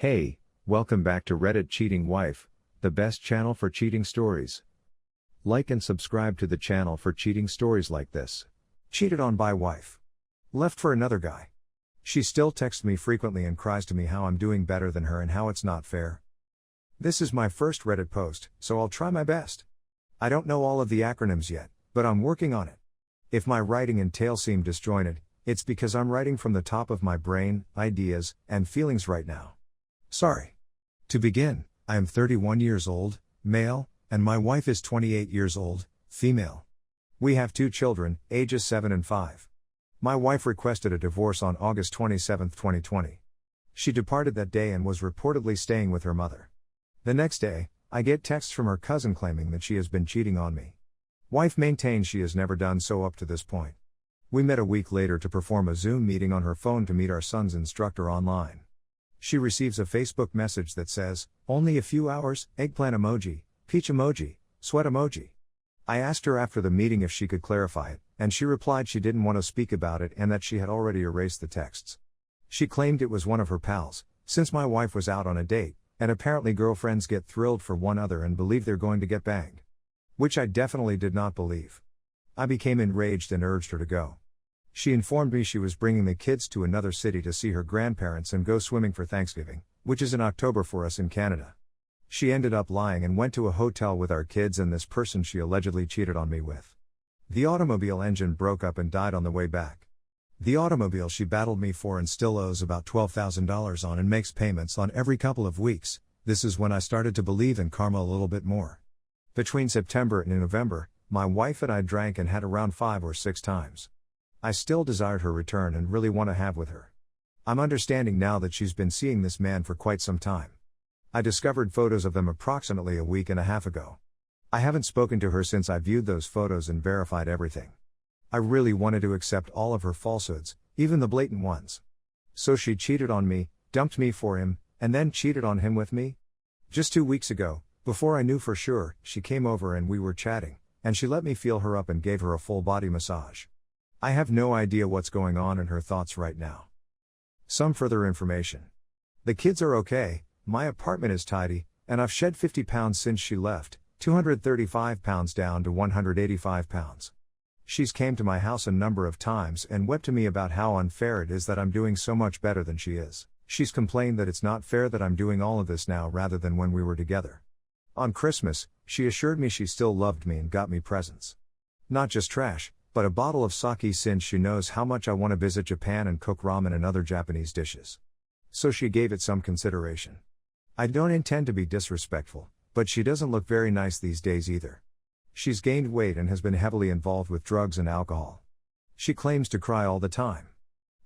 Hey, welcome back to Reddit Cheating Wife, the best channel for cheating stories. Like and subscribe to the channel for cheating stories like this. Cheated on by wife. Left for another guy. She still texts me frequently and cries to me how I'm doing better than her and how it's not fair. This is my first Reddit post, so I'll try my best. I don't know all of the acronyms yet, but I'm working on it. If my writing and tale seem disjointed, it's because I'm writing from the top of my brain, ideas, and feelings right now. Sorry. To begin, I am 31 years old, male, and my wife is 28 years old, female. We have 2 children, ages 7 and 5. My wife requested a divorce on August 27, 2020. She departed that day and was reportedly staying with her mother. The next day, I get texts from her cousin claiming that she has been cheating on me. Wife maintains she has never done so up to this point. We met a week later to perform a Zoom meeting on her phone to meet our son's instructor online. She receives a Facebook message that says, "Only a few hours, eggplant emoji, peach emoji, sweat emoji." I asked her after the meeting if she could clarify it, and she replied she didn't want to speak about it and that she had already erased the texts. She claimed it was one of her pals, since my wife was out on a date, and apparently girlfriends get thrilled for one another and believe they're going to get banged. Which I definitely did not believe. I became enraged and urged her to go. She informed me she was bringing the kids to another city to see her grandparents and go swimming for Thanksgiving, which is in October for us in Canada. She ended up lying and went to a hotel with our kids and this person she allegedly cheated on me with. The automobile engine broke up and died on the way back. The automobile she battled me for and still owes about $12,000 on and makes payments on every couple of weeks. This is when I started to believe in karma a little bit more. Between September and November, my wife and I drank and had around 5 or 6 times. I still desired her return and really want to have with her. I'm understanding now that she's been seeing this man for quite some time. I discovered photos of them approximately a week and a half ago. I haven't spoken to her since I viewed those photos and verified everything. I really wanted to accept all of her falsehoods, even the blatant ones. So she cheated on me, dumped me for him, and then cheated on him with me? Just 2 weeks ago, before I knew for sure, she came over and we were chatting, and she let me feel her up and gave her a full body massage. I have no idea what's going on in her thoughts right now. Some further information. The kids are okay, my apartment is tidy, and I've shed 50 pounds since she left, 235 pounds down to 185 pounds. She's came to my house a number of times and wept to me about how unfair it is that I'm doing so much better than she is. She's complained that it's not fair that I'm doing all of this now rather than when we were together. On Christmas, she assured me she still loved me and got me presents. Not just trash, but a bottle of sake since she knows how much I want to visit Japan and cook ramen and other Japanese dishes. So she gave it some consideration. I don't intend to be disrespectful, but she doesn't look very nice these days either. She's gained weight and has been heavily involved with drugs and alcohol. She claims to cry all the time.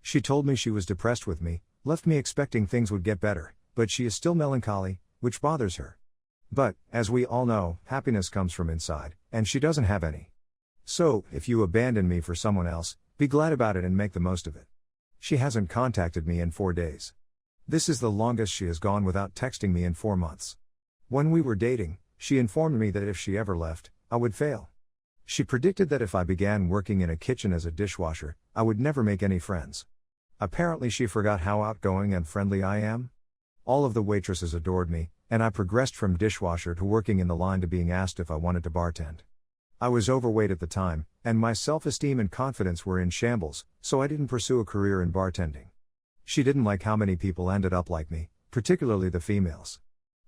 She told me she was depressed with me, left me expecting things would get better, but she is still melancholy, which bothers her. But, as we all know, happiness comes from inside, and she doesn't have any. So, if you abandon me for someone else, be glad about it and make the most of it. She hasn't contacted me in 4 days. This is the longest she has gone without texting me in 4 months. When we were dating, she informed me that if she ever left, I would fail. She predicted that if I began working in a kitchen as a dishwasher, I would never make any friends. Apparently she forgot how outgoing and friendly I am. All of the waitresses adored me, and I progressed from dishwasher to working in the line to being asked if I wanted to bartend. I was overweight at the time, and my self-esteem and confidence were in shambles, so I didn't pursue a career in bartending. She didn't like how many people ended up like me, particularly the females.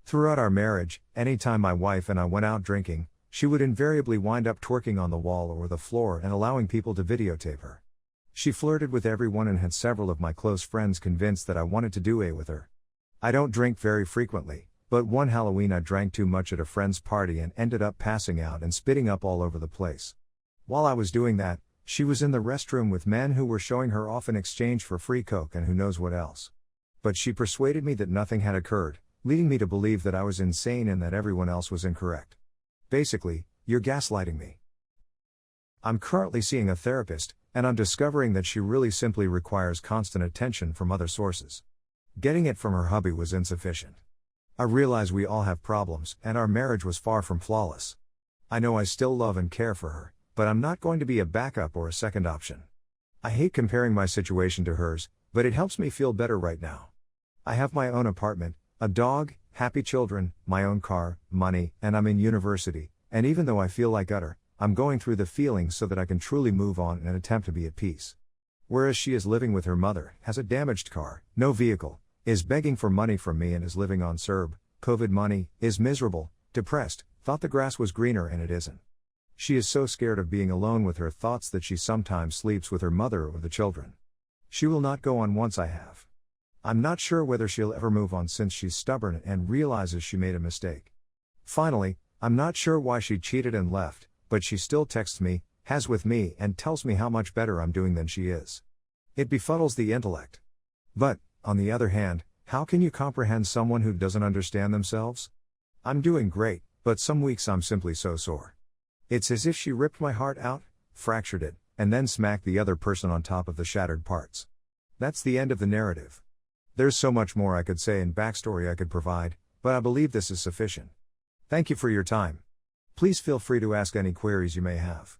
Throughout our marriage, anytime my wife and I went out drinking, she would invariably wind up twerking on the wall or the floor and allowing people to videotape her. She flirted with everyone and had several of my close friends convinced that I wanted to do with her. I don't drink very frequently, but one Halloween I drank too much at a friend's party and ended up passing out and spitting up all over the place. While I was doing that, she was in the restroom with men who were showing her off in exchange for free coke and who knows what else. But she persuaded me that nothing had occurred, leading me to believe that I was insane and that everyone else was incorrect. Basically, you're gaslighting me. I'm currently seeing a therapist, and I'm discovering that she really simply requires constant attention from other sources. Getting it from her hubby was insufficient. I realize we all have problems, and our marriage was far from flawless. I know I still love and care for her, but I'm not going to be a backup or a second option. I hate comparing my situation to hers, but it helps me feel better right now. I have my own apartment, a dog, happy children, my own car, money, and I'm in university, and even though I feel like utter, I'm going through the feelings so that I can truly move on and attempt to be at peace. Whereas she is living with her mother, has a damaged car, no vehicle, is begging for money from me and is living on COVID money, is miserable, depressed, thought the grass was greener and it isn't. She is so scared of being alone with her thoughts that she sometimes sleeps with her mother or the children. She will not go on once I have. I'm not sure whether she'll ever move on since she's stubborn and realizes she made a mistake. Finally, I'm not sure why she cheated and left, but she still texts me, has with me and tells me how much better I'm doing than she is. It befuddles the intellect. But, on the other hand, how can you comprehend someone who doesn't understand themselves? I'm doing great, but some weeks I'm simply so sore. It's as if she ripped my heart out, fractured it, and then smacked the other person on top of the shattered parts. That's the end of the narrative. There's so much more I could say and backstory I could provide, but I believe this is sufficient. Thank you for your time. Please feel free to ask any queries you may have.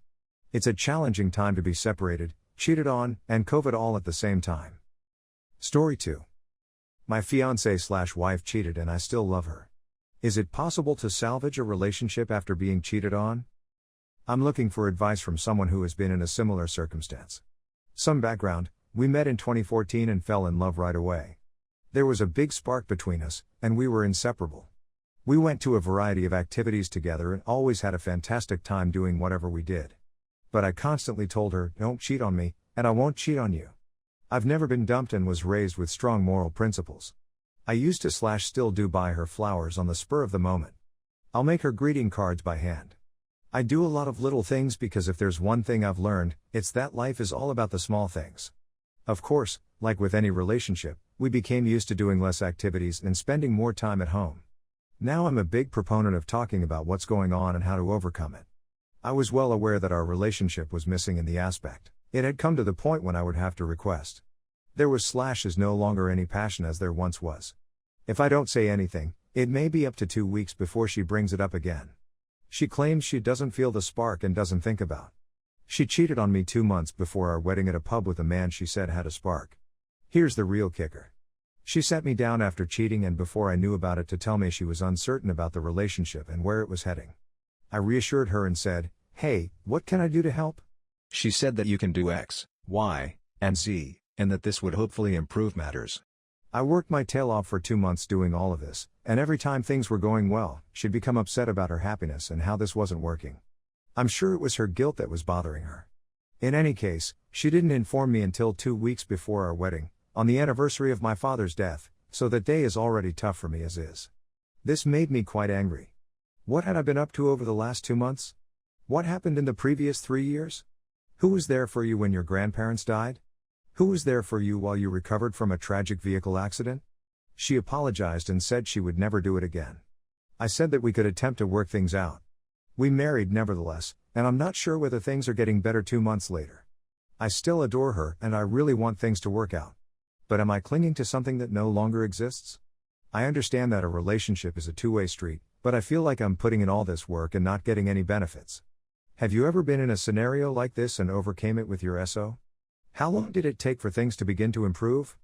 It's a challenging time to be separated, cheated on, and COVID all at the same time. Story 2. My fiancé/wife cheated and I still love her. Is it possible to salvage a relationship after being cheated on? I'm looking for advice from someone who has been in a similar circumstance. Some background: we met in 2014 and fell in love right away. There was a big spark between us, and we were inseparable. We went to a variety of activities together and always had a fantastic time doing whatever we did. But I constantly told her, "Don't cheat on me, and I won't cheat on you." I've never been dumped and was raised with strong moral principles. I used to still do buy her flowers on the spur of the moment. I'll make her greeting cards by hand. I do a lot of little things because if there's one thing I've learned, it's that life is all about the small things. Of course, like with any relationship, we became used to doing less activities and spending more time at home. Now I'm a big proponent of talking about what's going on and how to overcome it. I was well aware that our relationship was missing in the aspect. It had come to the point when I would have to request. There was / no longer any passion as there once was. If I don't say anything, it may be up to 2 weeks before she brings it up again. She claims she doesn't feel the spark and doesn't think about. She cheated on me 2 months before our wedding at a pub with a man she said had a spark. Here's the real kicker. She sat me down after cheating and before I knew about it to tell me she was uncertain about the relationship and where it was heading. I reassured her and said, "Hey, what can I do to help?" She said that you can do X, Y, and Z, and that this would hopefully improve matters. I worked my tail off for 2 months doing all of this, and every time things were going well, she'd become upset about her happiness and how this wasn't working. I'm sure it was her guilt that was bothering her. In any case, she didn't inform me until 2 weeks before our wedding, on the anniversary of my father's death, so that day is already tough for me as is. This made me quite angry. What had I been up to over the last 2 months? What happened in the previous 3 years? Who was there for you when your grandparents died? Who was there for you while you recovered from a tragic vehicle accident? She apologized and said she would never do it again. I said that we could attempt to work things out. We married nevertheless, and I'm not sure whether things are getting better 2 months later. I still adore her and I really want things to work out. But am I clinging to something that no longer exists? I understand that a relationship is a two-way street, but I feel like I'm putting in all this work and not getting any benefits. Have you ever been in a scenario like this and overcame it with your SO? How long did it take for things to begin to improve?